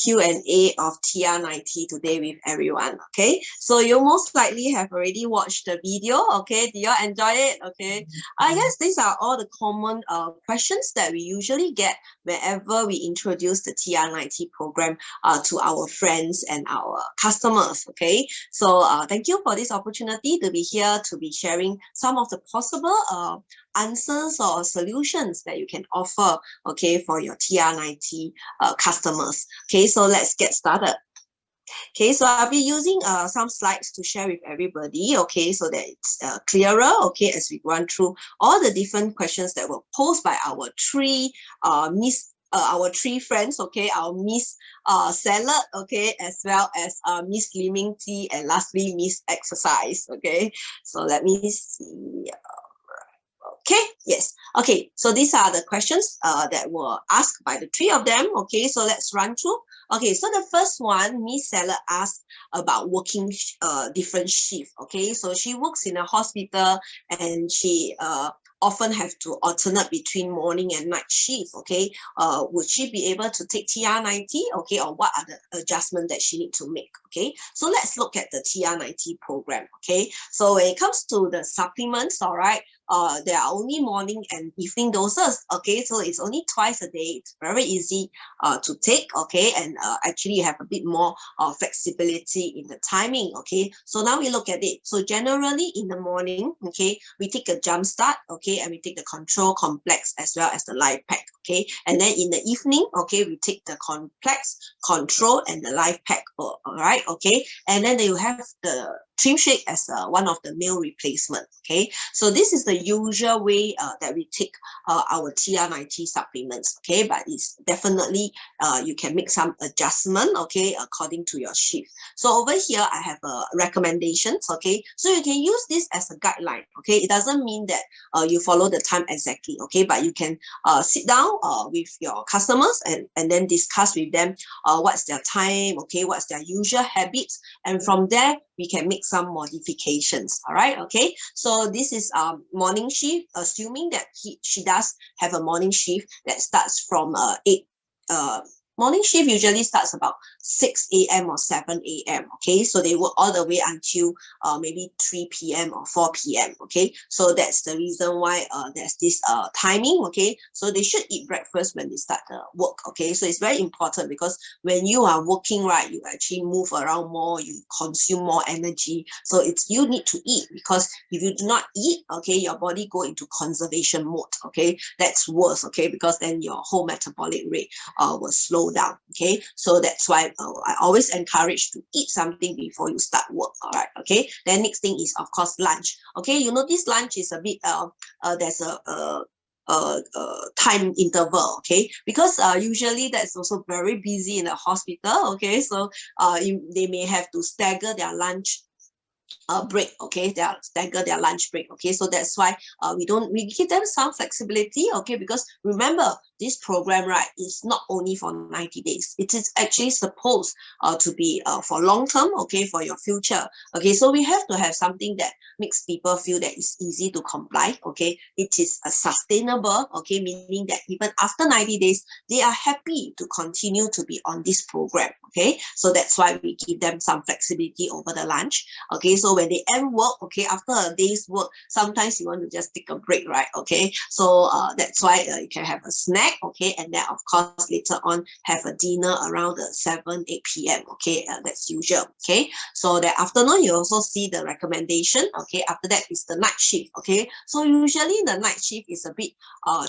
Q&A of TR90 today with everyone. Okay, so you most likely have already watched the video. Okay, do you enjoy it? Okay, I guess these are all the common questions that we usually get whenever we introduce the TR90 program to our friends and our customers. Okay, so thank you for this opportunity to be here to be sharing some of the possible answers or solutions that you can offer, okay, for your TR90 customers. Okay, so let's get started. Okay, so I'll be using some slides to share with everybody, okay, so that it's clearer, okay, as we run through all the different questions that were posed by our three friends, okay, our Miss Salad, okay, as well as Miss Slimming Tea, and lastly Miss Exercise, okay. So let me see. Okay, yes. Okay, so these are the questions that were asked by the three of them. Okay, so let's run through. Okay, so the first one, Miss Seller asked about working different shift. Okay, so she works in a hospital and she often have to alternate between morning and night shift. Okay, would she be able to take TR90? Okay, or what are the adjustments that she need to make? Okay, so let's look at the TR90 program. Okay, so when it comes to the supplements, all right, there are only morning and evening doses. Okay, so it's only twice a day. It's very easy to take. Okay, and actually you have a bit more flexibility in the timing. Okay, so now we look at it. So generally in the morning, okay, we take a jump start. Okay, and we take the control complex as well as the life pack. Okay, and then in the evening, okay, we take the complex, control, and the life pack. All right, okay, and then you have the trim shake as one of the meal replacement. Okay, so this is the usual way that we take our TR90 supplements. Okay, but it's definitely you can make some adjustment, okay, according to your shift. So over here I have recommendations. Okay, so you can use this as a guideline. Okay, it doesn't mean that you follow the time exactly. Okay, but you can sit down with your customers and then discuss with them what's their time, okay, what's their usual habits, and from there we can make some modifications. All right, okay, so this is morning shift, assuming that she does have a morning shift that starts from 8 morning shift usually starts about 6 a.m. or 7 a.m. Okay, so they work all the way until maybe 3 p.m. or 4 p.m. Okay, so that's the reason why there's this timing. Okay, so they should eat breakfast when they start the work. Okay, so it's very important because when you are working, right, you actually move around more, you consume more energy. So it's you need to eat, because if you do not eat, okay, your body go into conservation mode. Okay, that's worse. Okay, because then your whole metabolic rate will slow down. Okay, so that's why I always encourage to eat something before you start work. All right, okay, then next thing is of course lunch. Okay, you know this lunch is a bit there's a time interval. Okay, because usually that's also very busy in the hospital. Okay, so they may have to stagger their lunch break. Okay, they stagger their lunch break. Okay, so that's why we give them some flexibility. Okay, because remember this program, right, is not only for 90 days. It is actually supposed to be for long term. Okay, for your future. Okay, so we have to have something that makes people feel that it's easy to comply. Okay, it is sustainable. Okay, meaning that even after 90 days they are happy to continue to be on this program. Okay, so that's why we give them some flexibility over the lunch. Okay, so when they end work, okay, after a day's work, sometimes you want to just take a break, right? Okay, so that's why you can have a snack, okay, and then of course later on have a dinner around 7-8 p.m. Okay, that's usual. Okay, so that afternoon you also see the recommendation. Okay, after that is the night shift. Okay, so usually the night shift is a bit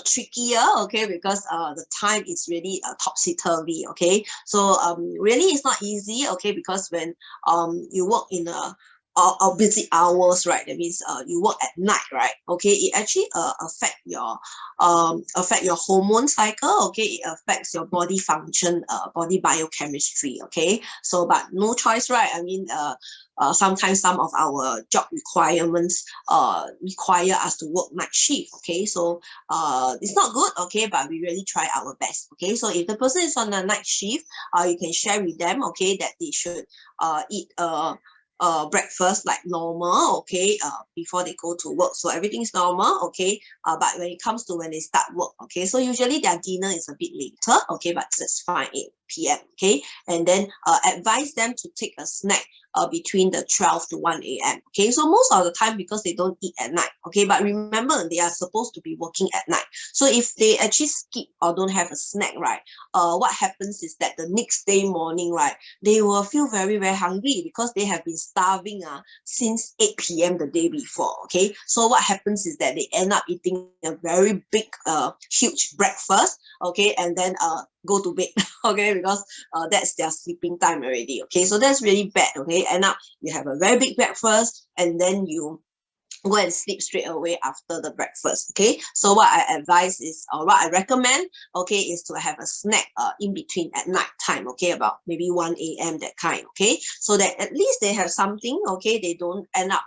trickier. Okay, because the time is really topsy-turvy. Okay, so really it's not easy. Okay, because when you work in a busy hours, right? That means you work at night, right? Okay, it actually affect your hormone cycle. Okay, it affects your body function, body biochemistry. Okay, so but no choice, right? I mean, sometimes some of our job requirements require us to work night shift. Okay, so it's not good. Okay, but we really try our best. Okay, so if the person is on a night shift, you can share with them. Okay, that they should eat breakfast like normal, okay, before they go to work. So everything is normal, okay. But when it comes to when they start work, okay, so usually their dinner is a bit later, okay, but that's fine, 8 p.m., okay. And then advise them to take a snack between the 12 to 1 a.m. Okay, so most of the time because they don't eat at night, okay, but remember they are supposed to be working at night. So if they actually skip or don't have a snack, right, what happens is that the next day morning, right, they will feel very, very hungry because they have been starving since 8 p.m. the day before, okay. So what happens is that they end up eating a very big, huge breakfast, okay, and then go to bed, okay, because that's their sleeping time already, okay. So that's really bad, okay. End up you have a very big breakfast and then you go and sleep straight away after the breakfast, okay. So what I advise is, or what I recommend, okay, is to have a snack in between at night time, okay, about maybe 1 a.m. that kind, okay, so that at least they have something, okay, they don't end up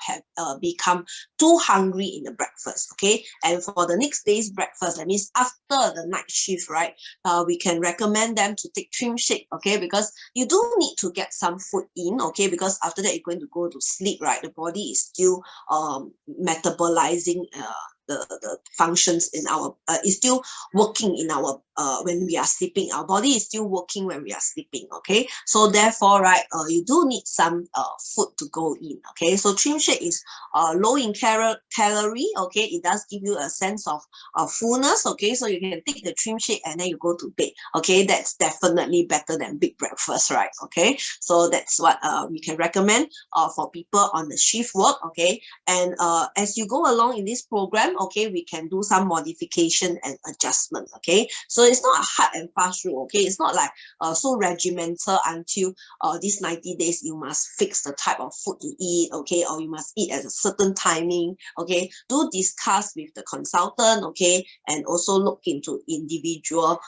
become too hungry in the breakfast, okay. And for the next day's breakfast, that means after the night shift, right, we can recommend them to take trim shake, okay, because you do need to get some food in, okay, because after that you're going to go to sleep, right, the body is still metabolizing the functions in our is still working in our when we are sleeping. Our body is still working when we are sleeping, okay. So therefore, right, you do need some food to go in, okay. So trim shake is low in calorie, okay. It does give you a sense of fullness, okay. So you can take the trim shake and then you go to bed, okay. That's definitely better than big breakfast, right, okay. So that's what we can recommend for people on the shift work, okay. And as you go along in this program, okay, we can do some modification and adjustment, okay. So it's not a hard and fast rule, okay. It's not like so regimental until these 90 days you must fix the type of food you eat, okay, or you must eat at a certain timing, okay. Do discuss with the consultant, okay, and also look into individual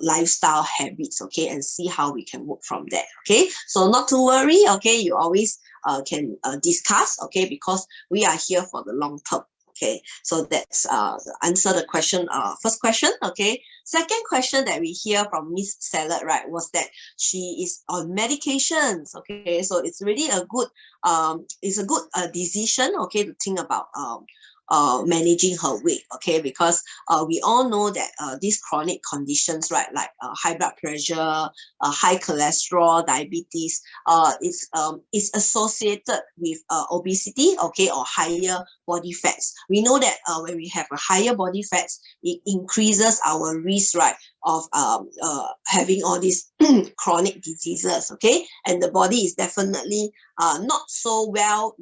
lifestyle habits, okay, and see how we can work from there, okay. So not to worry, okay, you always can discuss, okay, because we are here for the long term. Okay, so that's answer the question, first question, okay. Second question that we hear from Miss Salad, right, was that she is on medications, okay. So it's really a good decision, okay, to think about managing her weight, okay, because we all know that these chronic conditions, right, like high blood pressure, high cholesterol, diabetes, is associated with obesity, okay, or higher body fats. We know that when we have a higher body fats, it increases our risk, right, of having all these chronic diseases, okay, and the body is definitely not so well,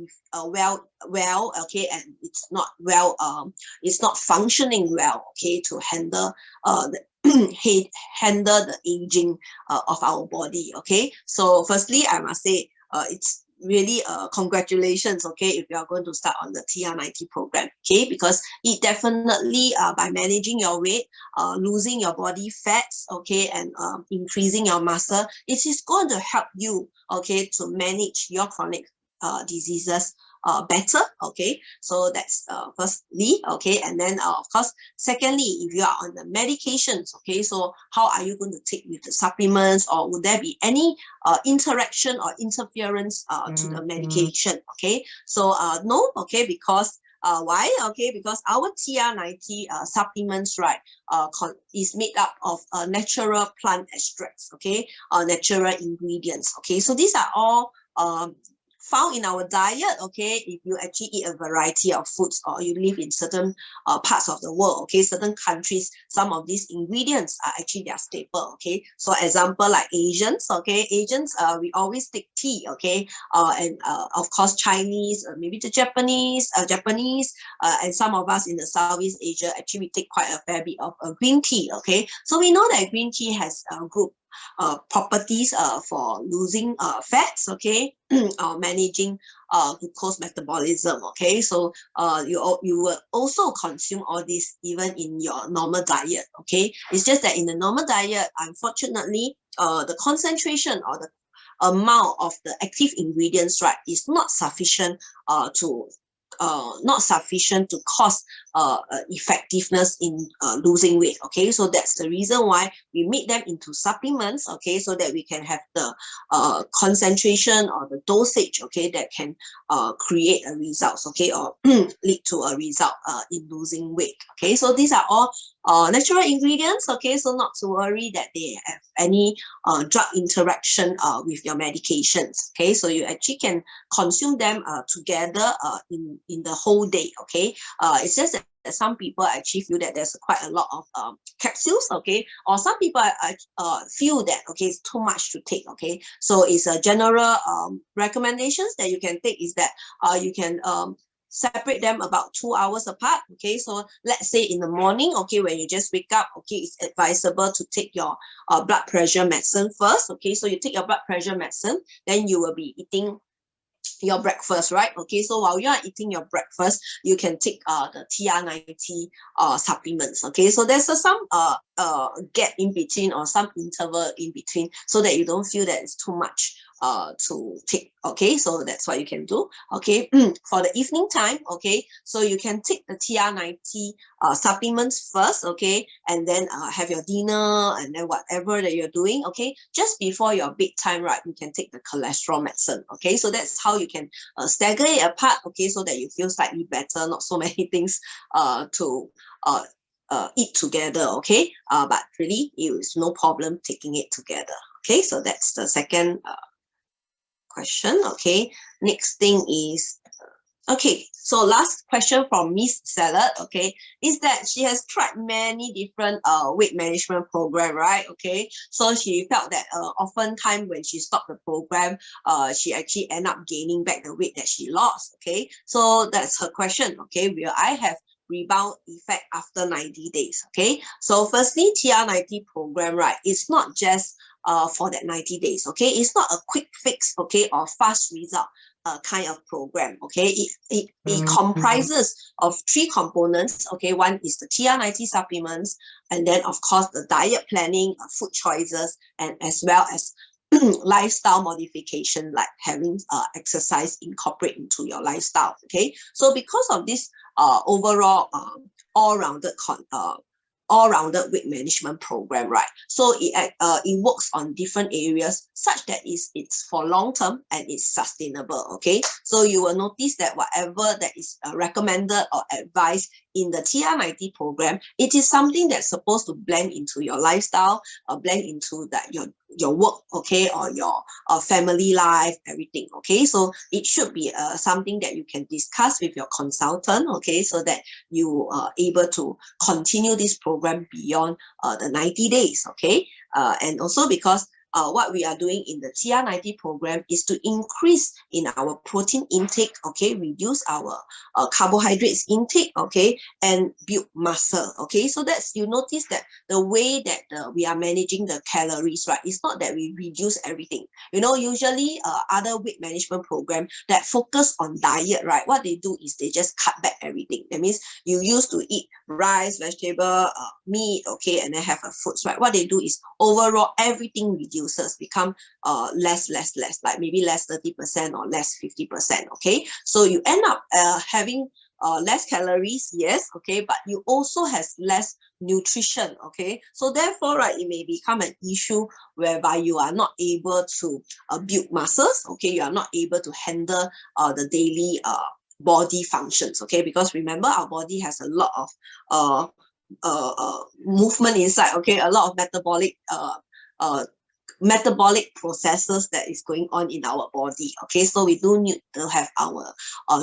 okay, and it's not well, it's not functioning well, okay, to handle handle the aging of our body, okay. So firstly, I must say it's really congratulations, okay, if you are going to start on the TR90 program, okay, because it definitely by managing your weight, losing your body fats, okay, and increasing your muscle, it is going to help you, okay, to manage your chronic diseases better, okay. So that's firstly, okay. And then of course, secondly, if you are on the medications, okay, so how are you going to take with the supplements, or would there be any interaction or interference to the medication, okay. So no, okay, because why? Okay, because our TR90 supplements, right, is made up of natural plant extracts, okay, natural ingredients, okay. So these are all found in our diet, okay, if you actually eat a variety of foods or you live in certain parts of the world, okay, certain countries, some of these ingredients are actually their staple, okay. So example like Asians, okay, Asians, we always take tea, okay, and of course Chinese, maybe the Japanese, and some of us in the Southeast Asia, actually we take quite a fair bit of green tea, okay. So we know that green tea has good properties for losing fats, okay, or managing glucose metabolism, okay. So you will also consume all this even in your normal diet, okay. It's just that in the normal diet, unfortunately, the concentration or the amount of the active ingredients, right, is not sufficient to cause effectiveness in losing weight. Okay, so that's the reason why we make them into supplements. Okay, so that we can have the concentration or the dosage. Okay, that can create a result. Okay, or lead to a result in losing weight. Okay, so these are all natural ingredients. Okay, so not to worry that they have any drug interaction with your medications. Okay, so you actually can consume them together in the whole day. Okay, it's just that some people actually feel that there's quite a lot of capsules. Okay, or some people feel that okay, it's too much to take. Okay, so it's a general recommendations that you can take is that you can separate them about 2 hours apart. Okay, so let's say in the morning, okay, when you just wake up, okay, it's advisable to take your blood pressure medicine first. Okay, so you take your blood pressure medicine, then you will be eating your breakfast, right? Okay, so while you are eating your breakfast, you can take the TR90 supplements. Okay, so there's some gap in between or some interval in between so that you don't feel that it's too much to take. Okay, so that's what you can do. Okay, for the evening time, okay, so you can take the TR90 supplements first, okay, and then have your dinner and then whatever that you're doing, okay, just before your bedtime, right, you can take the cholesterol medicine. Okay, so that's how you can stagger it apart, okay, so that you feel slightly better, not so many things to eat together. Okay, but really it is no problem taking it together. Okay, so that's the second question. Okay, next thing is okay, so last question from Miss Salad, okay, is that she has tried many different weight management program, right? Okay, so she felt that oftentimes when she stopped the program, she actually end up gaining back the weight that she lost. Okay, so that's her question. Okay, will I have rebound effect after 90 days? Okay, so firstly, TR90 program, right, it's not just for that 90 days. Okay, it's not a quick fix, okay, or fast result kind of program. Okay, it comprises of 3 components. Okay, one is the TR90 supplements, and then of course the diet planning, food choices, and as well as lifestyle modification, like having exercise incorporate into your lifestyle. Okay, so because of this overall all-rounded weight management program, right? So it works on different areas such that it's for long term and it's sustainable. Okay, so you will notice that whatever that is recommended or advised in the TR90 program, it is something that's supposed to blend into your lifestyle, blend into that your work, okay, or your family life, everything. Okay, so it should be something that you can discuss with your consultant. Okay, so that you are able to continue this program beyond the 90 days. Okay, and also because what we are doing in the TR90 program is to increase in our protein intake, okay, reduce our carbohydrates intake, okay, and build muscle. Okay, so that's, you notice that the way that we are managing the calories, right, it's not that we reduce everything. You know, usually other weight management program that focus on diet, right, what they do is they just cut back everything. That means you used to eat rice, vegetable, meat, okay, and then have a foods, right? What they do is overall everything reduces, become less, like maybe less 30% or less 50%. Okay, so you end up having less calories, yes, okay, but you also has less nutrition. Okay, so therefore, right, it may become an issue whereby you are not able to build muscles. Okay, you are not able to handle the daily body functions. Okay, because remember, our body has a lot of movement inside. Okay, a lot of metabolic processes that is going on in our body. Okay, so we do need to have our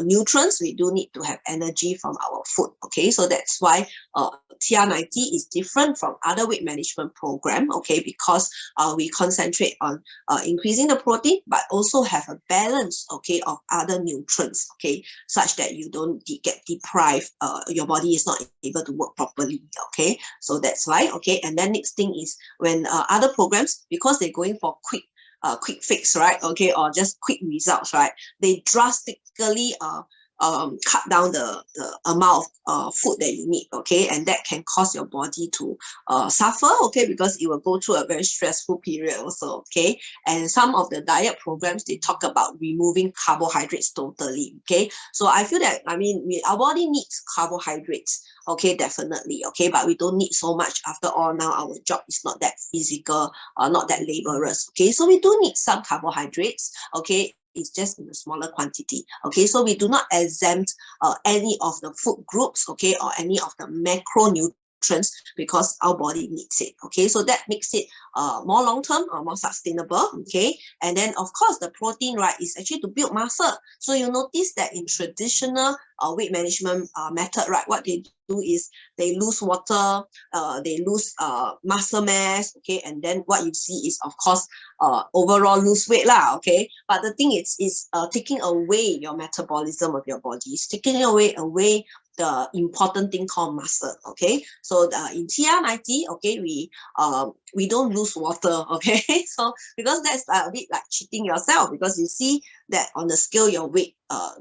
nutrients, we do need to have energy from our food. Okay, so that's why TR90 is different from other weight management program. Okay, because we concentrate on increasing the protein, but also have a balance, okay, of other nutrients, okay, such that you don't get deprived, your body is not able to work properly. Okay, so that's why. Okay, and then next thing is when other programs, because they're going for quick fix, right, okay, or just quick results, right, they drastically cut down the amount of food that you need, okay, and that can cause your body to suffer, okay, because it will go through a very stressful period also, okay. And some of the diet programs, they talk about removing carbohydrates totally, okay. So I feel that, I mean, our body needs carbohydrates, okay, definitely, okay, but we don't need so much. After all, now our job is not that physical, not that laborious, okay, so we do need some carbohydrates, okay. It's just in a smaller quantity, okay. So we do not exempt any of the food groups, okay, or any of the macronutrients, because our body needs it, okay. So that makes it more long-term or more sustainable, okay. And then of course the protein, right, is actually to build muscle. So you notice that in traditional weight management method, right, what they do is they lose water, they lose muscle mass, okay, and then what you see is of course overall lose weight lah, okay. But the thing is taking away your metabolism of your body, it's taking away the important thing called muscle, okay. So in TR90, okay, we don't lose water, okay. So because that's a bit like cheating yourself, because you see that on the scale your weight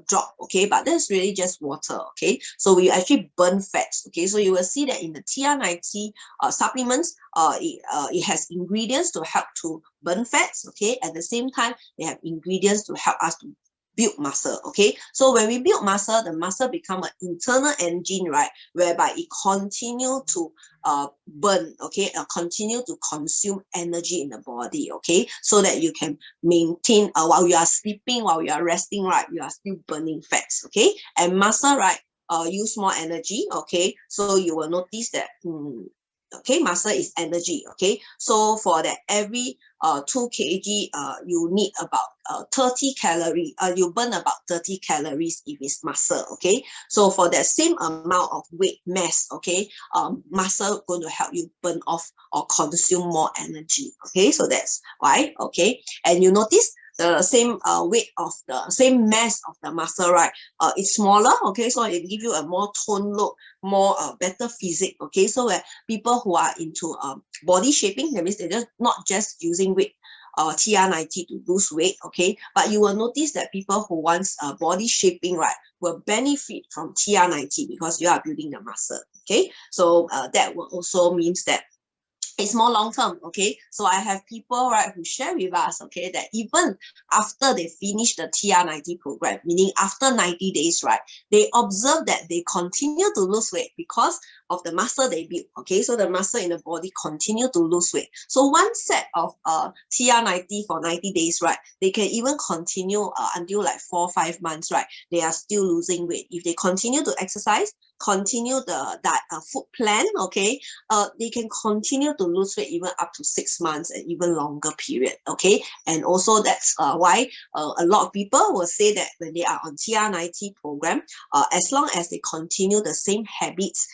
drop, okay, but that's really just water, okay. So we actually burn fats, okay. So you will see that in the TR90 supplements, it has ingredients to help to burn fats, okay. At the same time, they have ingredients to help us to build muscle, okay. So when we build muscle, the muscle become an internal engine, right, whereby it continue to burn, okay, continue to consume energy in the body, okay, so that you can maintain while you are sleeping, while you are resting, right, you are still burning fats, okay. And muscle, right, use more energy, okay. So you will notice that okay, muscle is energy, okay. So for that every 2 kg, you need about 30 calories, you burn about 30 calories if it's muscle, okay. So for that same amount of weight mass, okay, muscle going to help you burn off or consume more energy, okay. So that's why, okay. And you notice the same weight of the same mass of the muscle, right, it's smaller, okay. So it give you a more toned look, more better physique, okay. So where people who are into body shaping, that means they're just not just using weight TR90 to lose weight, okay, but you will notice that people who wants body shaping, right, will benefit from TR90 because you are building the muscle, okay. So that will also means that it's more long term, okay. So I have people, right, who share with us, okay, that even after they finish the TR90 program, meaning after 90 days, right, they observe that they continue to lose weight because of the muscle they build, okay. So the muscle in the body continue to lose weight. So one set of TR90 for 90 days, right, they can even continue until like 4 or 5 months, right, they are still losing weight. If they continue to exercise, continue that food plan, okay, they can continue to lose weight even up to 6 months and even longer period, okay. And also that's why a lot of people will say that when they are on TR90 program, as long as they continue the same habits,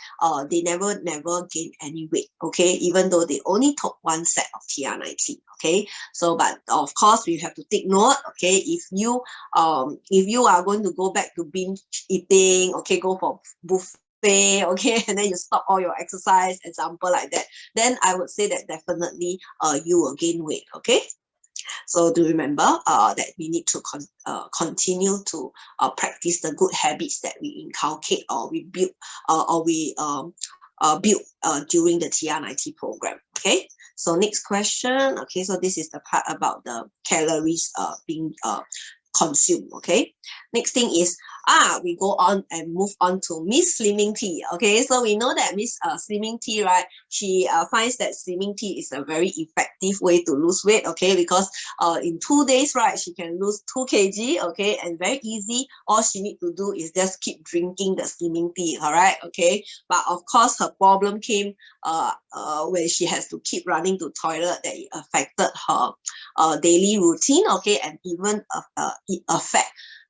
they never gain any weight, okay, even though they only took one set of TR90, okay. So but of course we have to take note, okay, if you are going to go back to binge eating, okay, go for buffet, okay, and then you stop all your exercise, example like that, then I would say that definitely you will gain weight, okay. So do remember that we need to continue to practice the good habits that we inculcate or we build during the TR90 program, okay. So next question, okay, so this is the part about the calories being consumed, okay. Next thing is we go on and move on to Miss Slimming Tea, okay. So we know that Miss Slimming Tea, right, she finds that slimming tea is a very effective way to lose weight, okay, because in 2 days, right, she can lose 2 kg, okay, and very easy. All she need to do is just keep drinking the slimming tea, all right, okay. But of course her problem came when she has to keep running to toilet, that it affected her daily routine, okay, and even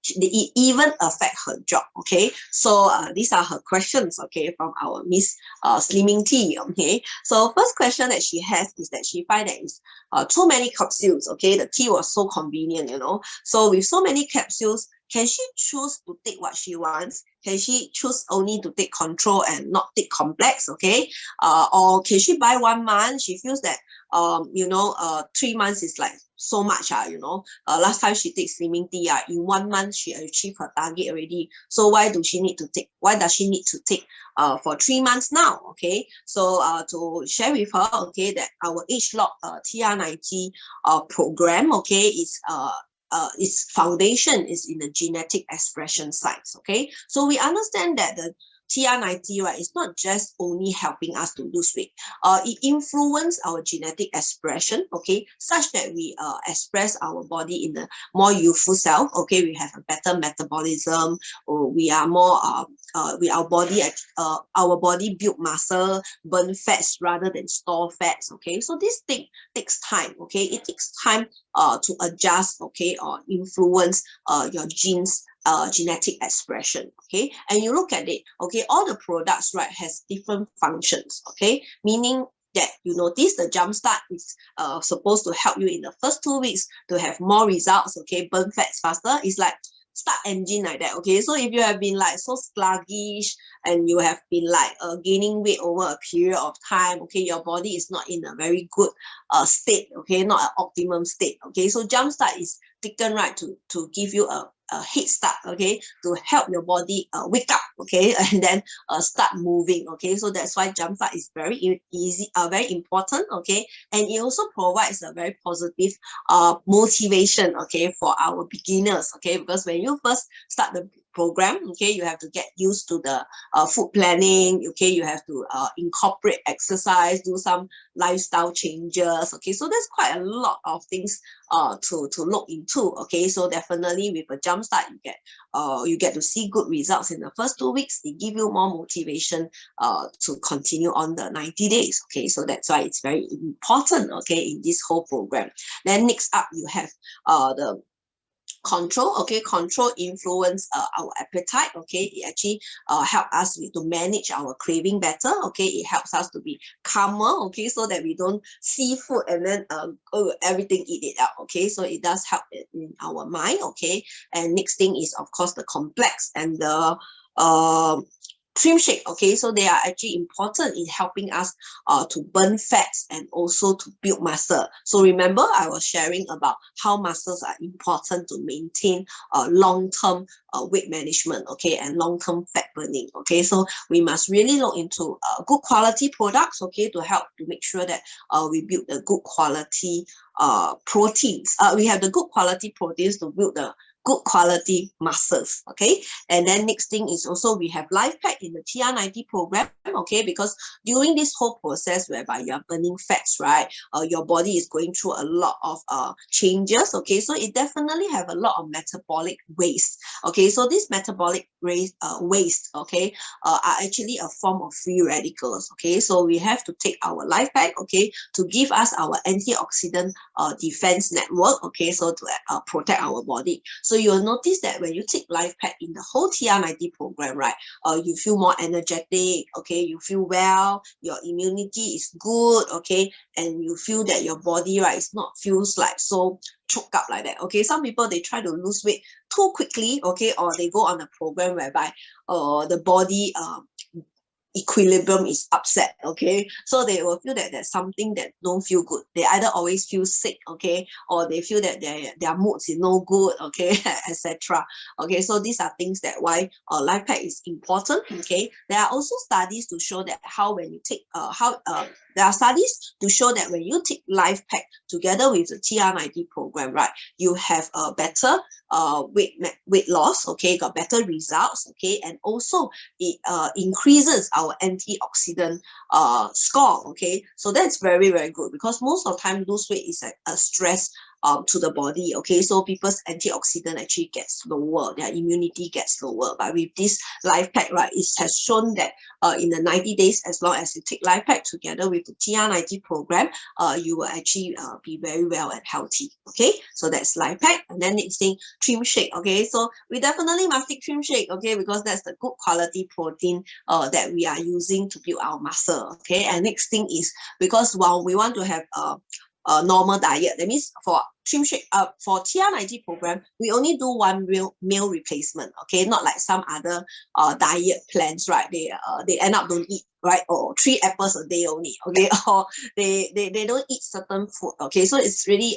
it even affect her job, okay. So these are her questions, okay, from our Miss Slimming Tea, okay. So first question that she has is that she find that it's too many capsules, okay. The tea was so convenient, you know. So with so many capsules, Can she choose to take what she wants? Can she choose only to take control and not take complex? Okay, or can she buy 1 month? She feels that 3 months is like so much. Last time she takes slimming tea, in 1 month she achieved her target already. So why does she need to take for 3 months now? Okay, so to share with her, okay, that our Ageloc TR90 program, okay, is its foundation is in the genetic expression sites. Okay, so we understand that the TR90, right, is not just only helping us to lose weight. It influences our genetic expression, okay, such that we express our body in a more youthful self. Okay, we have a better metabolism, or we are more our body build muscle, burn fats rather than store fats. Okay, so this thing takes time. Okay, it takes time to adjust, okay, or influence your genes genetic expression. Okay, and you look at it, okay, all the products, right, has different functions. Okay, meaning that you notice the jumpstart is supposed to help you in the first 2 weeks to have more results. Okay, burn fats faster. It's like start engine like that. Okay, so if you have been like so sluggish and you have been like gaining weight over a period of time, okay, your body is not in a very good state. Okay, not an optimum state. Okay, so jumpstart is taken, right, to give you a head start, okay, to help your body wake up, okay, and then start moving. Okay, so that's why jumpstart is very easy, very important. Okay, and it also provides a very positive motivation, okay, for our beginners. Okay, because when you first start the program, okay, you have to get used to the food planning. Okay, you have to incorporate exercise, do some lifestyle changes. Okay, so there's quite a lot of things to look into. Okay, so definitely with a jumpstart, you get to see good results in the first 2 weeks. They give you more motivation to continue on the 90 days. Okay, so that's why it's very important, okay, in this whole program. Then next up, you have the control. Okay, control influence our appetite. Okay, it actually help us to manage our craving better. Okay, it helps us to be calmer. Okay, so that we don't see food and then everything eat it out. Okay, so it does help in our mind. Okay, and next thing is of course the complex and the trim shake. Okay, so they are actually important in helping us to burn fats and also to build muscle. So remember, I was sharing about how muscles are important to maintain long-term weight management, okay, and long-term fat burning. Okay, so we must really look into good quality products, okay, to help to make sure that we build the good quality proteins. We have the good quality proteins to build the good quality muscles. Okay, and then next thing is also we have life pack in the TR90 program. Okay, because during this whole process whereby you are burning fats, right, your body is going through a lot of changes. Okay, so it definitely have a lot of metabolic waste. Okay, so this metabolic waste, okay, are actually a form of free radicals. Okay, so we have to take our life pack, okay, to give us our antioxidant defense network. Okay, so to protect our body. So you'll notice that when you take life pack in the whole TR90 program, right, you feel more energetic. Okay, you feel well, your immunity is good. Okay, and you feel that your body, right, is not feels like so choked up like that. Okay, some people, they try to lose weight too quickly. Okay, or they go on a program whereby the body equilibrium is upset. Okay, so they will feel that there's something that don't feel good. They either always feel sick, okay, or they feel that their moods is no good, okay, etc. Okay, so these are things that why life pack is important. Okay, there are also studies to show that how when you take there are studies to show that when you take life pack together with the TR90 program, right, you have a better weight loss. Okay, got better results. Okay, and also it increases our antioxidant score. Okay, so that's very, very good, because most of the time lose weight is a stress to the body. Okay, so people's antioxidant actually gets lower, their immunity gets lower. But with this life pack, right, it has shown that in the 90 days, as long as you take life pack together with the TR90 program, you will actually be very well and healthy. Okay, so that's life pack. And then next thing, trim shake. Okay, so we definitely must take trim shake. Okay, because that's the good quality protein that we are using to build our muscle. Okay, and next thing is, because while we want to have normal diet. That means for trim shake, for TR90 program, we only do one meal replacement. Okay, not like some other diet plans, right? They end up don't eat, right, or 3 apples a day only. Okay, or they don't eat certain food. Okay, so it's really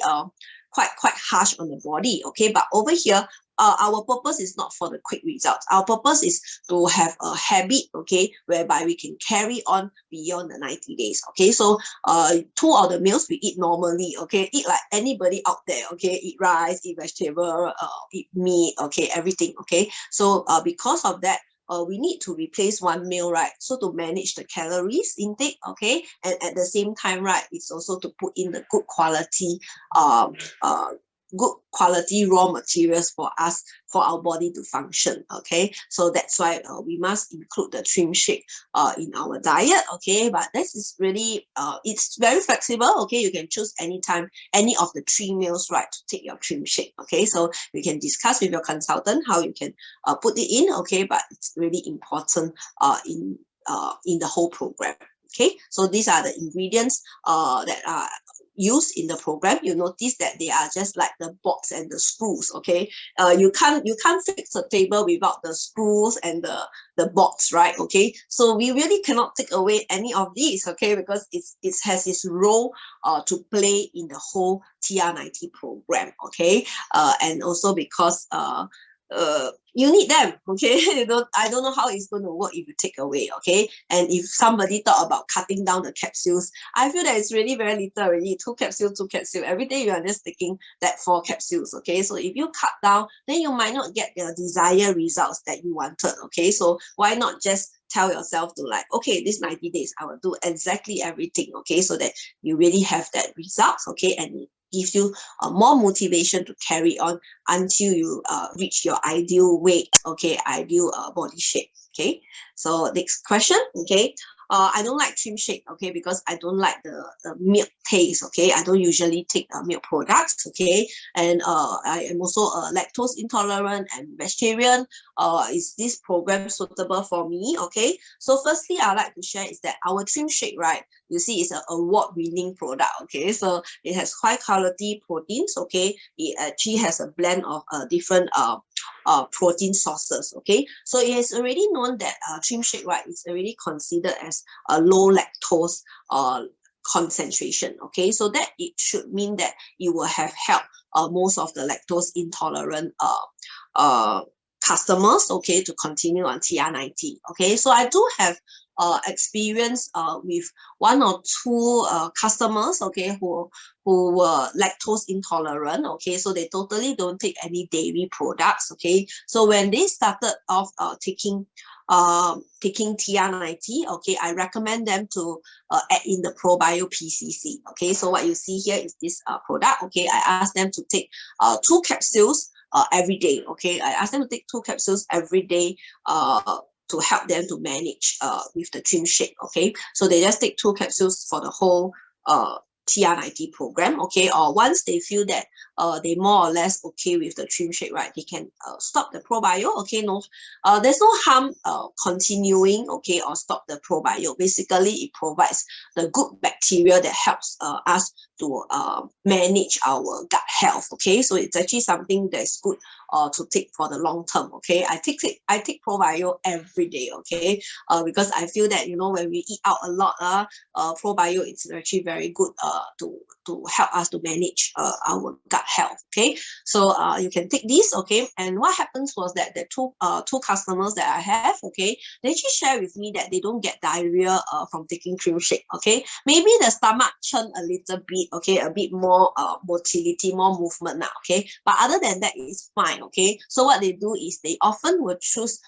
quite harsh on the body. Okay, but over here, our purpose is not for the quick results. Our purpose is to have a habit, okay, whereby we can carry on beyond the 90 days. Okay, so 2 of the meals we eat normally. Okay, eat like anybody out there. Okay, eat rice, eat vegetable, eat meat. Okay, everything. Okay, so because of that, we need to replace 1 meal, right? So to manage the calories intake, okay, and at the same time, right, it's also to put in the good quality raw materials for us, for our body to function. Okay, so that's why we must include the trim shake in our diet. Okay, but this is really it's very flexible. Okay, you can choose anytime, any of the 3 meals, right, to take your trim shake. Okay, so we can discuss with your consultant how you can put it in. Okay, but it's really important in the whole program. Okay, so these are the ingredients that are used in the program. You notice that they are just like the bolts and the screws. Okay, you can't fix a table without the screws and the bolts, right? Okay, so we really cannot take away any of these. Okay, because it has its role to play in the whole TR90 program. Okay, and also because you need them. Okay, I don't know how it's going to work if you take away. Okay, and if somebody thought about cutting down the capsules, I feel that it's really very little already. 2 capsules every day. You are just taking that 4 capsules. Okay, so if you cut down, then you might not get the desired results that you wanted. Okay, so why not just tell yourself to like, okay, this 90 days I will do exactly everything. Okay, so that you really have that results. Okay, and it gives you more motivation to carry on until you reach your ideal weight. Okay, ideal body shape. Okay, so next question. Okay, I don't like trim shake. Okay, because I don't like the milk taste. Okay, I don't usually take milk products. Okay, and I am also lactose intolerant and vegetarian. Is this program suitable for me? Okay, so firstly, I'd like to share is that our trim shake, right, you see, it's an award-winning product. Okay, so it has high quality proteins. Okay, it actually has a blend of different protein sources. Okay, so it is already known that trim shake, right, is already considered as a low lactose concentration. Okay, so that it should mean that it will have helped most of the lactose intolerant customers, okay, to continue on TR90. Okay, so I do have experience with 1 or 2 customers, okay, who were lactose intolerant. Okay, so they totally don't take any dairy products. Okay, so when they started off taking TR90, okay, I recommend them to add in the ProBio PCC. Okay, so what you see here is this product. Okay, I asked them to take 2 capsules every day. Okay, I asked them to take 2 capsules every day to help them to manage with the trim shake. Okay, so they just take 2 capsules for the whole TR90 program. Okay, or once they feel that they more or less okay with the trim shake, right, they can stop the ProBio. Okay, no, there's no harm continuing, okay, or stop the ProBio. Basically, it provides the good bacteria that helps us to manage our gut health. Okay, so it's actually something that's good to take for the long term. Okay, I take ProBio every day. Okay, because I feel that, you know, when we eat out a lot, ProBio is actually very good to help us to manage our gut health. Okay, so you can take this. Okay, and what happens was that the two customers that I have, okay, they actually share with me that they don't get diarrhea from taking trim shake. Okay, maybe the stomach churn a little bit. Okay, a bit more motility, more movement now. Okay, but other than that, it's fine. Okay, so what they do is they often will choose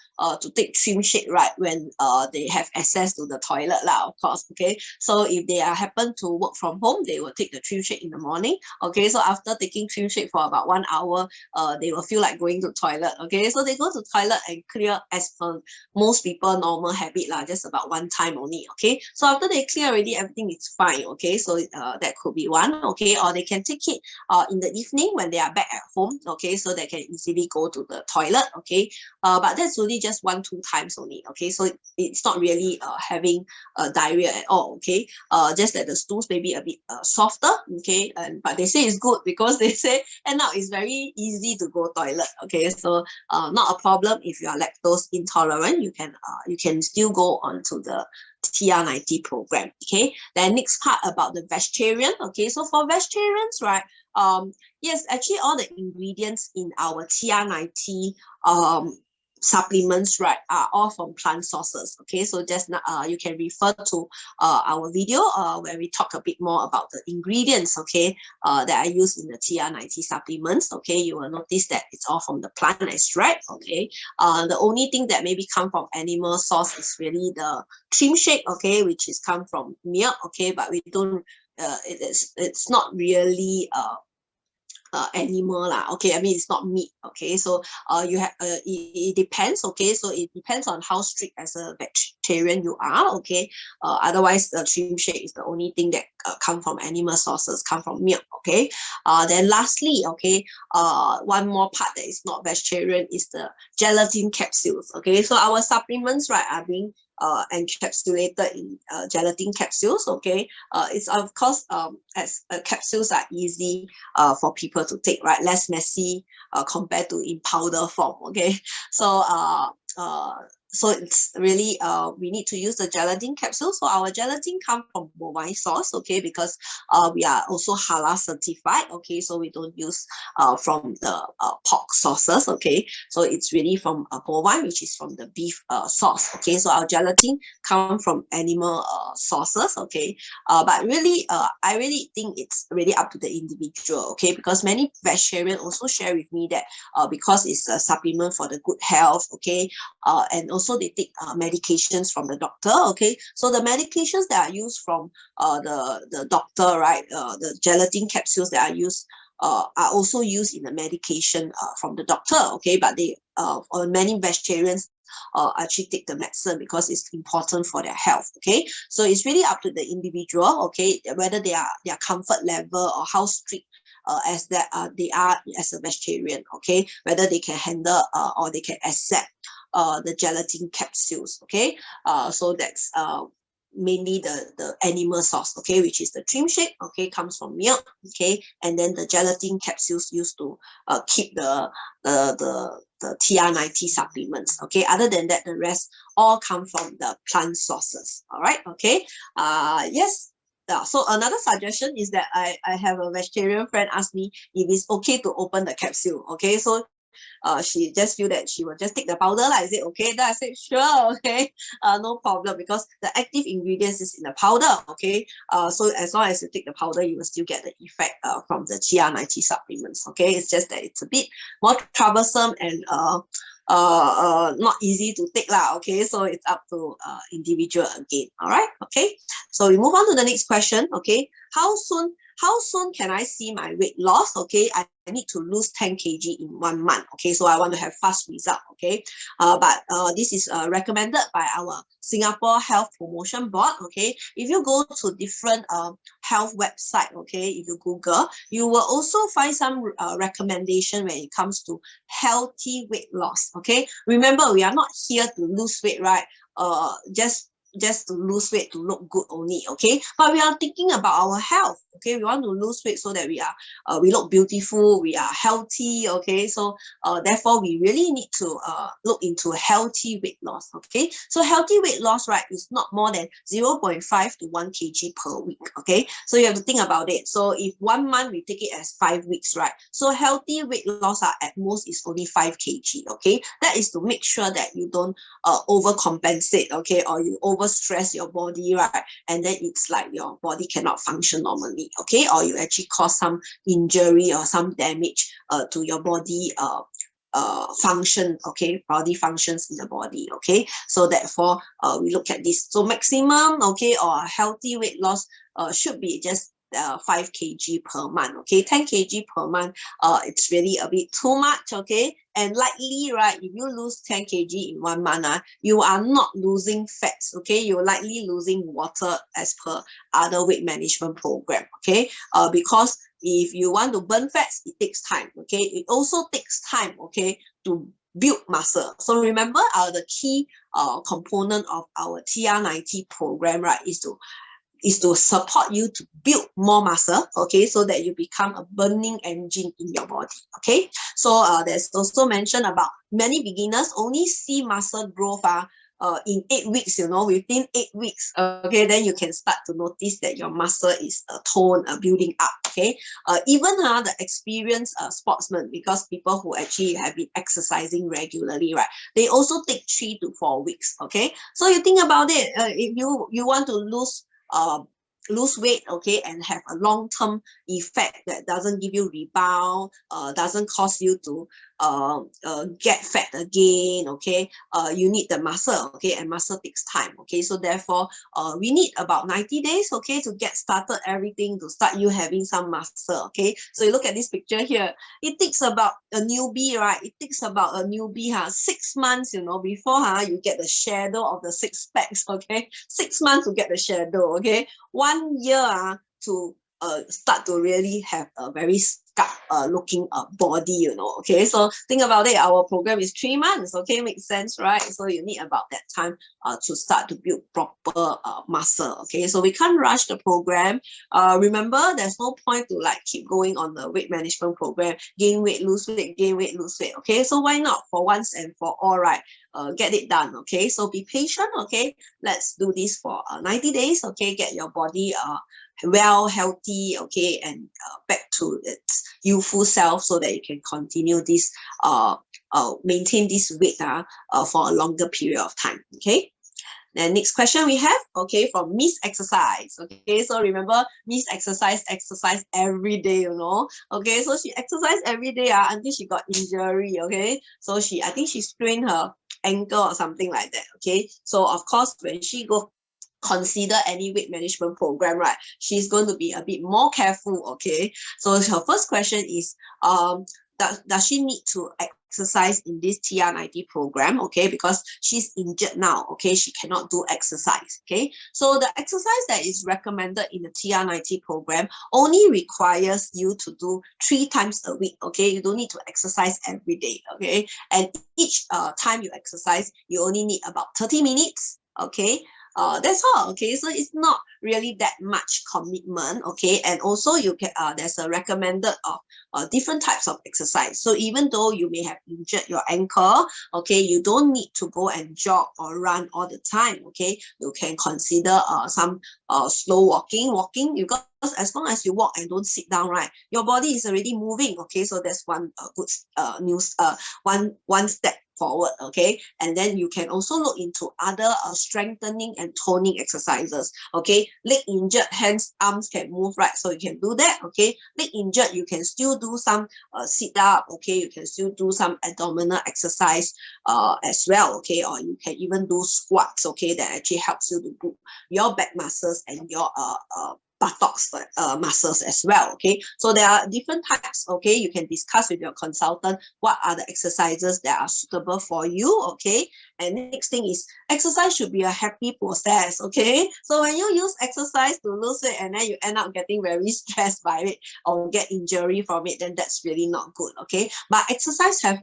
to take trim shake, right, when they have access to the toilet lah, of course. Okay, so if they happen to work from home, they will take the trim shake in the morning. Okay, so after taking trim shake for about 1 hour, they will feel like going to toilet. Okay, so they go to toilet and clear as per most people normal habit lah, just about 1 time only. Okay, so after they clear already, everything is fine. Okay, so that could be one. Okay, or they can take it in the evening when they are back at home. Okay, so they can easily go to the toilet. Okay, but that's only just 1-2 times only. Okay, so it's not really having diarrhea at all. Okay, just that the stools may be a bit softer. okay, but they say it's good because they say and now it's very easy to go toilet, okay, so not a problem if you are lactose intolerant. You can still go on to the TR90 program. Okay, then next part about the vegetarian. Okay, so for vegetarians, right, yes, actually all the ingredients in our TR90 supplements, right, are all from plant sources. Okay, so just you can refer to our video where we talk a bit more about the ingredients, okay, that I use in the TR90 supplements. Okay, you will notice that it's all from the plant extract. Okay, the only thing that maybe come from animal source is really the trim shake, okay, which is come from milk. Okay, but we don't it's not really animal lah. Okay, I mean it's not meat. Okay, so you have it depends. Okay, so it depends on how strict as a vegetarian you are. Okay, otherwise the trim shake is the only thing that come from animal sources, come from milk. Okay, then lastly, okay, one more part that is not vegetarian is the gelatin capsules. Okay, so our supplements, right, are being encapsulated in gelatin capsules. Okay, it's of course as capsules are easy for people to take, right, less messy compared to in powder form. Okay, so so it's really we need to use the gelatin capsule. So our gelatin come from bovine source, okay, because we are also halal certified. Okay, so we don't use from the pork sources. Okay, so it's really from bovine, which is from the beef source. Okay, so our gelatin come from animal sources. Okay, but really I really think it's really up to the individual. Okay, because many vegetarians also share with me that because it's a supplement for the good health. Okay, and also they take medications from the doctor. Okay, so the medications that are used from the doctor, right, the gelatin capsules that are used are also used in the medication from the doctor. Okay, but they many vegetarians actually take the medicine because it's important for their health. Okay, so it's really up to the individual. Okay, whether their comfort level or how strict as that they are as a vegetarian. Okay, whether they can handle or they can accept the gelatin capsules. Okay, so that's mainly the animal source, okay, which is the trim shake, okay, comes from milk. Okay, and then the gelatin capsules used to keep the TR90 supplements. Okay, other than that, the rest all come from the plant sources. All right, okay. Yes. So another suggestion is that I have a vegetarian friend ask me if it's okay to open the capsule. Okay, so she just feel that she will just take the powder. Like, is it okay? Then I said, sure, okay, no problem, because the active ingredients is in the powder. Okay, so as long as you take the powder, you will still get the effect from the TR90 supplements. Okay, it's just that it's a bit more troublesome and not easy to take lah. Okay, so it's up to individual again. All right, okay, so we move on to the next question. Okay, how soon can I see my weight loss? Okay, I need to lose 10 kg in 1 month. Okay, so I want to have fast result. Okay, but this is recommended by our Singapore Health Promotion Board. Okay, if you go to different health website, okay, if you Google, you will also find some recommendation when it comes to healthy weight loss. Okay, remember, we are not here to lose weight, right? Just to lose weight to look good only. Okay, but we are thinking about our health. Okay, we want to lose weight so that we look beautiful, we are healthy. Okay, so therefore we really need to look into healthy weight loss. Okay, so healthy weight loss, right, is not more than 0.5 to 1 kg per week. Okay, so you have to think about it. So if 1 month we take it as 5 weeks, right, so healthy weight loss at most is only 5 kg. Okay, that is to make sure that you don't overcompensate, okay, or you overstress your body, right, and then it's like your body cannot function normally. Okay, or you actually cause some injury or some damage to your body function. Okay, body functions in the body. Okay, so therefore we look at this. So maximum, okay, or healthy weight loss should be just 5 kg per month. Okay, 10 kg per month, it's really a bit too much. Okay, and likely, right, if you lose 10 kg in 1 month, you are not losing fats. Okay, you're likely losing water as per other weight management program. Okay, because if you want to burn fats, it takes time. Okay, it also takes time, okay, to build muscle. So remember, the key component of our TR90 program, right, is to is to support you to build more muscle, okay, so that you become a burning engine in your body, okay. So there's also mentioned about many beginners only see muscle growth in 8 weeks, you know, within 8 weeks, okay, then you can start to notice that your muscle is toned, building up, okay. Even the experienced sportsmen, because people who actually have been exercising regularly, right, they also take 3 to 4 weeks, okay. So you think about it, if you want to lose weight, okay, and have a long-term effect that doesn't give you rebound, doesn't cause you to get fat again, okay, you need the muscle, okay, and muscle takes time, okay. So therefore we need about 90 days, okay, to get started everything, to start you having some muscle, okay. So you look at this picture here, it takes about a newbie, right, it takes about a newbie 6 months, you know, before you get the shadow of the six packs, okay, 6 months to get the shadow, okay, 1 year to start to really have a very scarp looking body, you know, okay. So think about it, our program is 3 months, okay, makes sense, right? So you need about that time to start to build proper muscle, okay. So we can't rush the program. Remember, there's no point to like keep going on the weight management program, gain weight, lose weight, gain weight, lose weight, okay. So why not for once and for all, right, get it done, okay. So be patient, okay. Let's do this for 90 days, okay. Get your body well, healthy, okay, and back to its youthful self, so that you can continue this maintain this weight for a longer period of time, okay. Then next question we have, okay, from Miss Exercise, okay. So remember, Miss exercise every day, you know, okay. So she exercised every day until she got injury, okay. So I think she sprained her ankle or something like that, okay. So of course, when she go consider any weight management program, right, she's going to be a bit more careful, okay. So her first question is, does she need to exercise in this TR90 program, okay, because she's injured now, okay, she cannot do exercise, okay. So the exercise that is recommended in the TR90 program only requires you to do 3 times a week, okay. You don't need to exercise every day, okay, and each time you exercise, you only need about 30 minutes, okay. That's all, okay. So it's not really that much commitment, okay. And also you can there's a recommended of different types of exercise. So even though you may have injured your ankle, okay, you don't need to go and jog or run all the time, okay. You can consider some slow walking, because as long as you walk and don't sit down, right, your body is already moving, okay. So that's one good news, one step forward, okay. And then you can also look into other strengthening and toning exercises, okay. Leg injured, hands, arms can move, right, so you can do that, okay. Leg injured, you can still do some sit up, okay. You can still do some abdominal exercise as well, okay. Or you can even do squats, okay, that actually helps you to build your back muscles and your buttocks muscles as well, okay. So there are different types, okay. You can discuss with your consultant what are the exercises that are suitable for you, okay. And next thing is, exercise should be a happy process, okay. So when you use exercise to lose weight and then you end up getting very stressed by it or get injury from it, then that's really not good, okay. But exercise have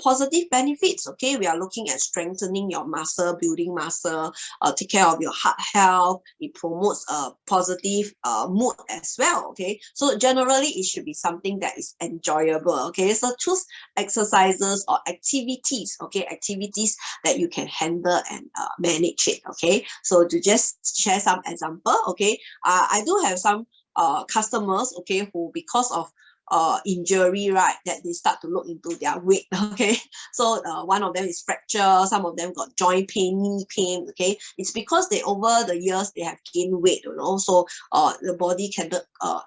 positive benefits, okay. We are looking at strengthening your muscle, building muscle, take care of your heart health. It promotes a positive mood as well, okay. So generally it should be something that is enjoyable, okay. So choose exercises or activities, okay, activities that you can handle and manage it, okay. So to just share some example, okay, I do have some customers, okay, who because of injury, right, that they start to look into their weight, okay. So one of them is fracture, some of them got joint pain, knee pain, okay. It's because they over the years they have gained weight, you know. So the body can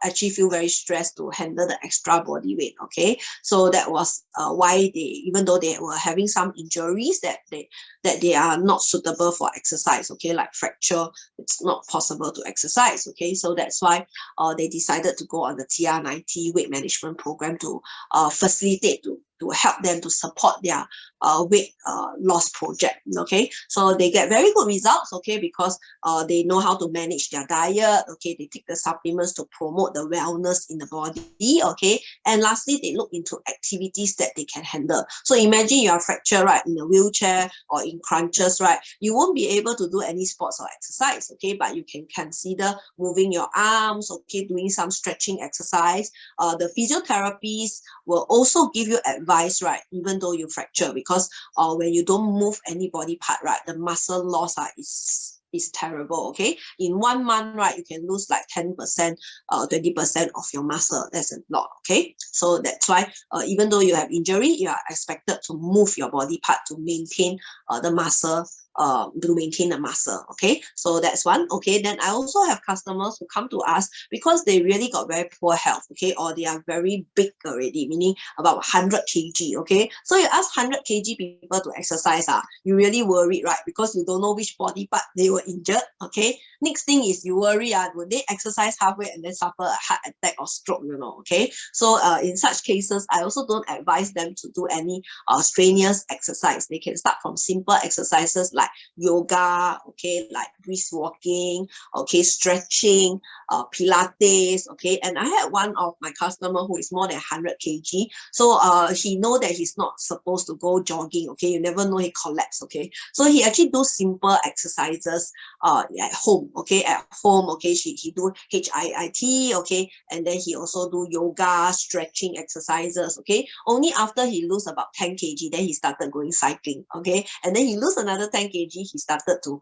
actually feel very stressed to handle the extra body weight, okay. So that was why they, even though they were having some injuries, that they are not suitable for exercise, okay, like fracture, it's not possible to exercise, okay. So that's why they decided to go on the TR90 weight management program to facilitate, to help them to support their weight loss project. Okay, so they get very good results. Okay, because they know how to manage their diet. Okay, they take the supplements to promote the wellness in the body. Okay, and lastly, they look into activities that they can handle. So imagine you are fractured, right, in a wheelchair or in crunches, right? You won't be able to do any sports or exercise. Okay, but you can consider moving your arms. Okay, doing some stretching exercise. The physiotherapists will also give you advice, right, even though you fracture, because when you don't move any body part, right, the muscle loss is terrible. Okay, in 1 month, right, you can lose like 10%, 20% of your muscle. That's a lot. Okay, so that's why even though you have injury, you are expected to move your body part to maintain the muscle, to maintain the muscle. Okay, so that's one. Okay, then I also have customers who come to us because they really got very poor health. Okay, or they are very big already, meaning about 100 kg. Okay, so you ask 100 kg people to exercise, you really worried, right? Because you don't know which body part they were injured. Okay, next thing is you worry, would they exercise halfway and then suffer a heart attack or stroke, you know? Okay, so in such cases, I also don't advise them to do any strenuous exercise. They can start from simple exercises like yoga, okay, like brisk walking, okay, stretching, Pilates, okay. And I had one of my customer who is more than 100 kg. So he know that he's not supposed to go jogging, okay. You never know he collapse, okay. So he actually do simple exercises at home, okay. At home, okay, he do HIIT, okay. And then he also do yoga, stretching exercises, okay. Only after he lose about 10 kg, then he started going cycling, okay. And then he lose another 10 kg, he started to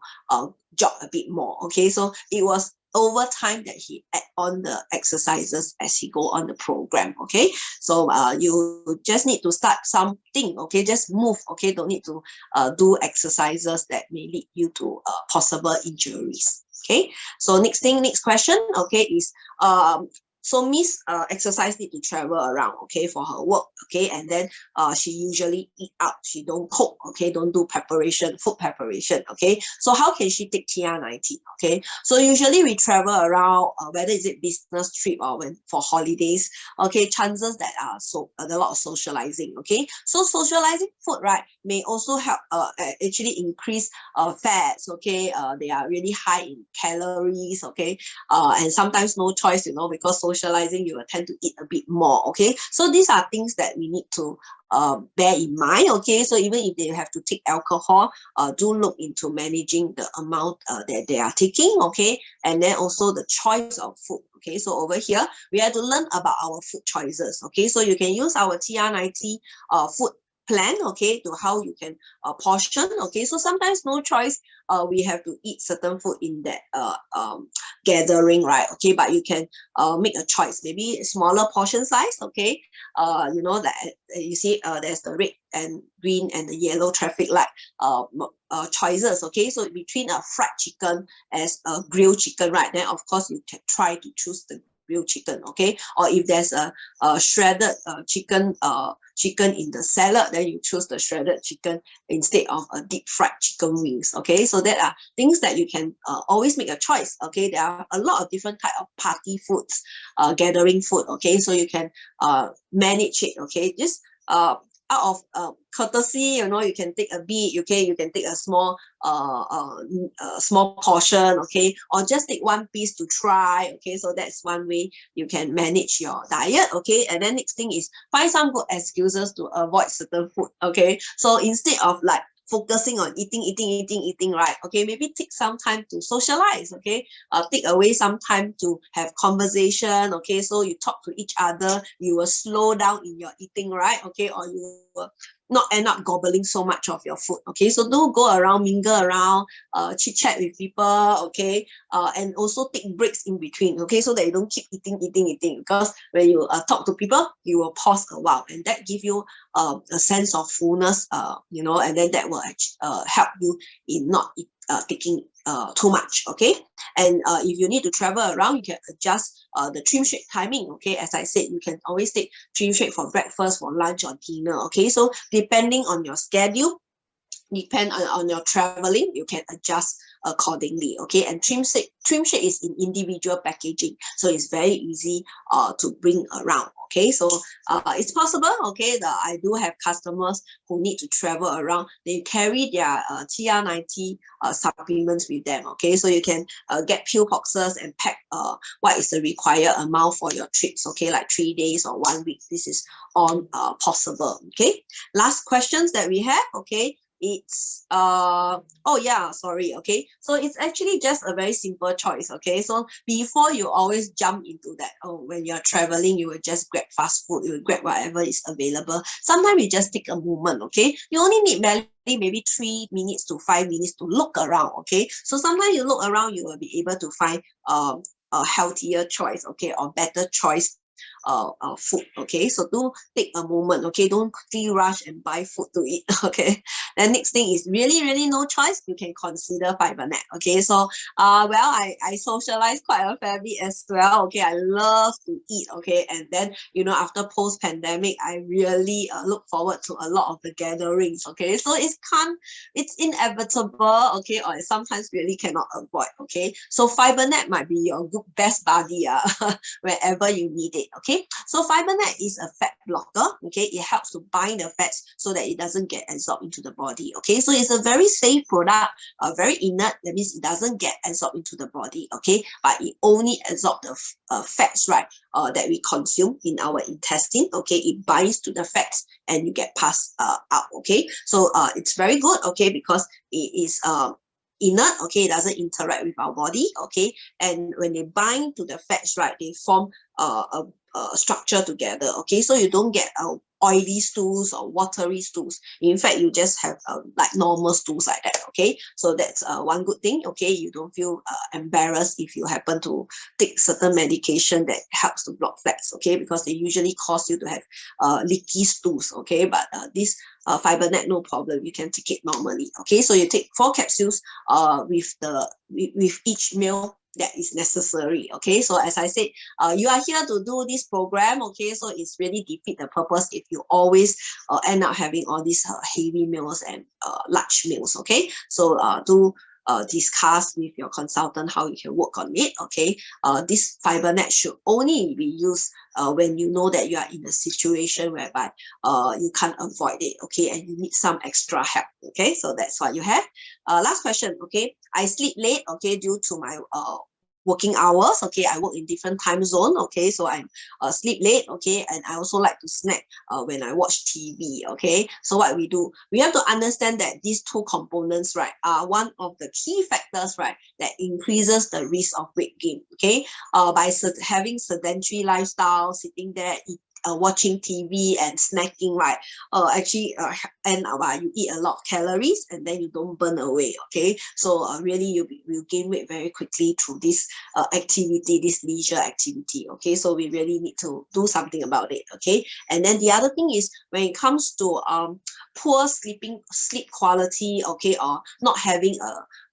jog a bit more, okay. So it was over time that he add on the exercises as he go on the program, okay. So you just need to start something, okay. Just move, okay. Don't need to do exercises that may lead you to possible injuries, okay. So next question, okay, is so Miss exercise need to travel around, okay, for her work, okay, and then she usually eat out. She don't cook, okay, don't do food preparation, okay. So how can she take TR90, okay? So usually we travel around, whether is it business trip or when for holidays, okay, chances that are a lot of socializing, okay. So socializing food, right, may also help actually increase fats, okay. They are really high in calories, okay, and sometimes no choice, you know, because socializing you will tend to eat a bit more, okay. So these are things that we need to bear in mind, okay. So even if they have to take alcohol, do look into managing the amount that they are taking, okay. And then also the choice of food, okay. So over here we have to learn about our food choices, okay. So you can use our TR90 food plan, okay, to how you can portion, okay. So sometimes no choice, we have to eat certain food in that gathering, right, okay. But you can make a choice, maybe smaller portion size, okay. You know that you see there's the red and green and the yellow traffic light choices, okay. So between a fried chicken as a grilled chicken, right, then of course you can try to choose the grilled chicken, okay. Or if there's a shredded chicken in the salad, then you choose the shredded chicken instead of a deep fried chicken wings, okay. So there are things that you can always make a choice, okay. There are a lot of different type of party foods, gathering food, okay. So you can manage it, okay. Just out of courtesy, you know, you can take a bit, okay, you can take a small small portion, okay, or just take one piece to try, okay. So that's one way you can manage your diet, okay. And then next thing is find some good excuses to avoid certain food, okay. So instead of like focusing on eating, right, okay, maybe take some time to socialize, okay. Take away some time to have conversation, okay. So you talk to each other, you will slow down in your eating, right, okay, or you will not end up gobbling so much of your food, okay. So don't go around, mingle around, chit chat with people, okay. And also take breaks in between, okay, so that you don't keep eating, because when you talk to people, you will pause a while, and that give you a sense of fullness, you know, and then that will help you in not taking too much, okay. And if you need to travel around, you can adjust the trim shake timing, okay. As I said, you can always take trim shake for breakfast, for lunch or dinner, okay. So depending on your schedule, depend on your traveling, you can adjust accordingly. Okay, and trim shade is in individual packaging, so it's very easy to bring around. Okay, so it's possible. Okay, I do have customers who need to travel around. They carry their TR90 supplements with them. Okay, so you can get pill boxes and pack what is the required amount for your trips. Okay, like 3 days or 1 week. This is all possible. Okay, last questions that we have. Okay, it's oh yeah, sorry. Okay, so it's actually just a very simple choice. Okay, so before you always jump into that, oh, when you're traveling you will just grab fast food, you will grab whatever is available. Sometimes you just take a moment. Okay, you only need barely maybe 3 minutes to 5 minutes to look around. Okay, so sometimes you look around, you will be able to find a healthier choice, okay, or better choice food. Okay, so do take a moment. Okay, don't quickly rush and buy food to eat. Okay, then next thing is really no choice, you can consider fiber net. Okay, so well, I socialize quite a fair bit as well. Okay, I love to eat. Okay, and then after post pandemic, I really look forward to a lot of the gatherings. Okay, so it's inevitable. Okay, or sometimes really cannot avoid. Okay, so fiber net might be your good best buddy wherever you need it. Okay, so fiber net is a fat blocker. Okay, it helps to bind the fats so that it doesn't get absorbed into the body. Okay, so it's a very safe product, very inert. That means it doesn't get absorbed into the body. Okay, but it only absorbs the fats, right, that we consume in our intestine. Okay, it binds to the fats and you get passed out. Okay, so it's very good. Okay, because it is inert. Okay, it doesn't interact with our body. Okay, and when they bind to the fats, right, they form a structure together. Okay, so you don't get oily stools or watery stools. In fact, you just have like normal stools like that. Okay, so that's one good thing. Okay, you don't feel embarrassed if you happen to take certain medication that helps to block fats. Okay, because they usually cause you to have leaky stools. Okay, but this fiber net, no problem, you can take it normally. Okay, so you take 4 capsules with each meal that is necessary. Okay, so as I said, you are here to do this program. Okay, so it's really defeat the purpose if you always end up having all these heavy meals and large meals. Okay, so do discuss with your consultant how you can work on it. Okay, this fiber net should only be used when you know that you are in a situation whereby you can't avoid it. Okay, and you need some extra help. Okay, so that's what you have. Last question. Okay, I sleep late. Okay, due to my working hours. Okay, I work in different time zone. Okay, so I sleep late. Okay, and I also like to snack when I watch TV. Okay, so what we do, we have to understand that these 2 components, right, are one of the key factors, right, that increases the risk of weight gain. Okay, by having sedentary lifestyle, sitting there, watching TV and snacking, right, actually and you eat a lot of calories and then you don't burn away. Okay, so really you will gain weight very quickly through this activity, this leisure activity. Okay, so we really need to do something about it. Okay, and then the other thing is when it comes to poor sleep quality, okay, or not having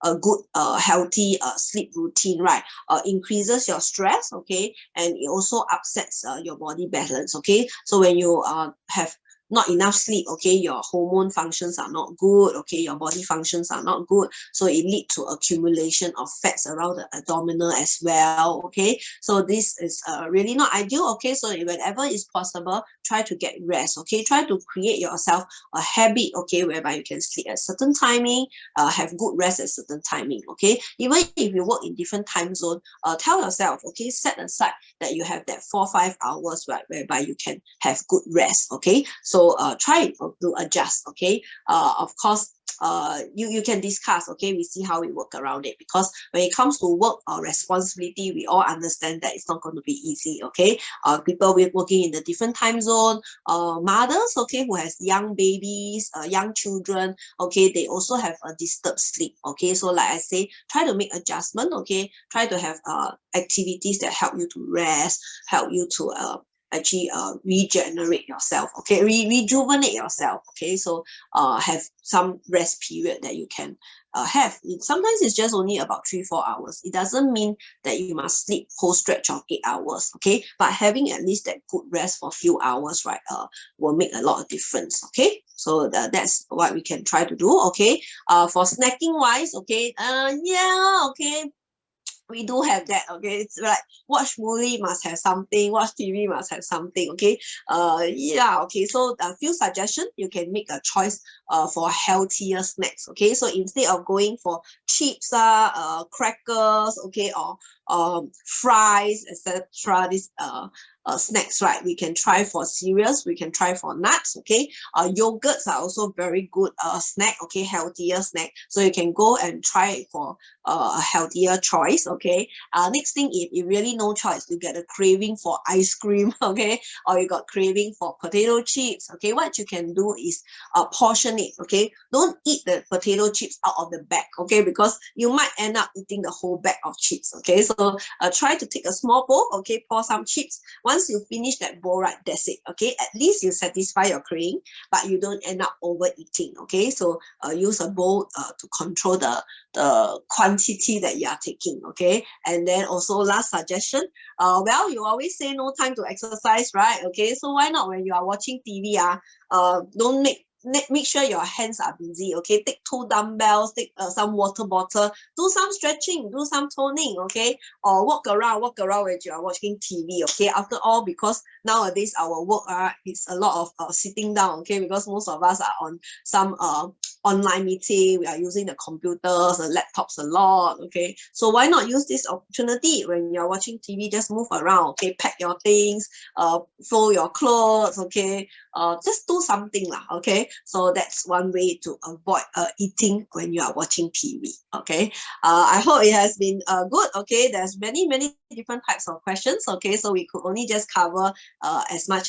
a good healthy sleep routine, right, increases your stress. Okay, and it also upsets your body balance. Okay, so when you have not enough sleep, okay, your hormone functions are not good. Okay, your body functions are not good, so it leads to accumulation of fats around the abdominal as well. Okay, so this is really not ideal. Okay, so whenever is possible, try to get rest. Okay, try to create yourself a habit, okay, whereby you can sleep at certain timing, have good rest at certain timing. Okay, even if you work in different time zone, tell yourself, okay, set aside that you have that 4-5 hours, right, whereby you can have good rest. Okay, so try to adjust. Okay, of course, you can discuss. Okay, we see how we work around it, because when it comes to work or responsibility, we all understand that it's not going to be easy. Okay, people working in the different time zone, mothers, okay, who has young babies, young children, okay, they also have a disturbed sleep. Okay, so like I say, try to make adjustment. Okay, try to have activities that help you to rest, help you to actually regenerate yourself, okay, rejuvenate yourself, okay. So have some rest period that you can have. Sometimes it's just only about 3-4 hours. It doesn't mean that you must sleep whole stretch of 8 hours, okay, but having at least that good rest for a few hours, right, will make a lot of difference, okay. So that's what we can try to do, okay. For snacking wise, okay, yeah, okay, we do have that, okay. It's like watch movie must have something, watch TV must have something, okay. Yeah, okay. So a few suggestions, you can make a choice for healthier snacks, okay. So instead of going for chips, crackers, okay, or fries, etc., this snacks, right, we can try for cereals, we can try for nuts, okay. Yogurts are also very good snack, okay, healthier snack. So you can go and try it for a healthier choice, okay. Next thing, if you really no choice, you get a craving for ice cream, okay, or you got craving for potato chips, okay, what you can do is portion it, okay. Don't eat the potato chips out of the bag, okay, because you might end up eating the whole bag of chips, okay. So try to take a small bowl, okay, pour some chips. Once you finish that bowl, right, that's it, okay. At least you satisfy your craving, but you don't end up overeating, okay. So use a bowl to control the quantity that you are taking, okay. And then also last suggestion, well, you always say no time to exercise, right, okay. So why not when you are watching TV, don't make sure your hands are busy, okay. Take 2 dumbbells, take some water bottle, do some stretching, do some toning, okay, or walk around when you are watching TV, okay. After all, because nowadays our work is a lot of sitting down, okay, because most of us are on some online meeting, we are using the computers, the laptops a lot, okay. So why not use this opportunity when you're watching TV, just move around, okay, pack your things, fold your clothes, okay, just do something lah, okay. So that's one way to avoid eating when you are watching TV, okay. I hope it has been good, okay. There's many different types of questions, okay, so we could only just cover as much